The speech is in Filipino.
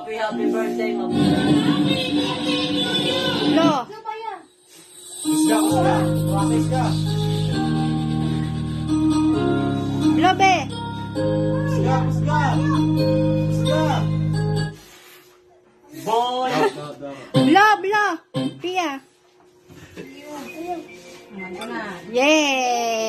Happy birthday, Ma'am. Lo. Isda, isda. Waka isda. Lo, be. Isda, isda. Isda. Boy! Lo. Pia. Yay!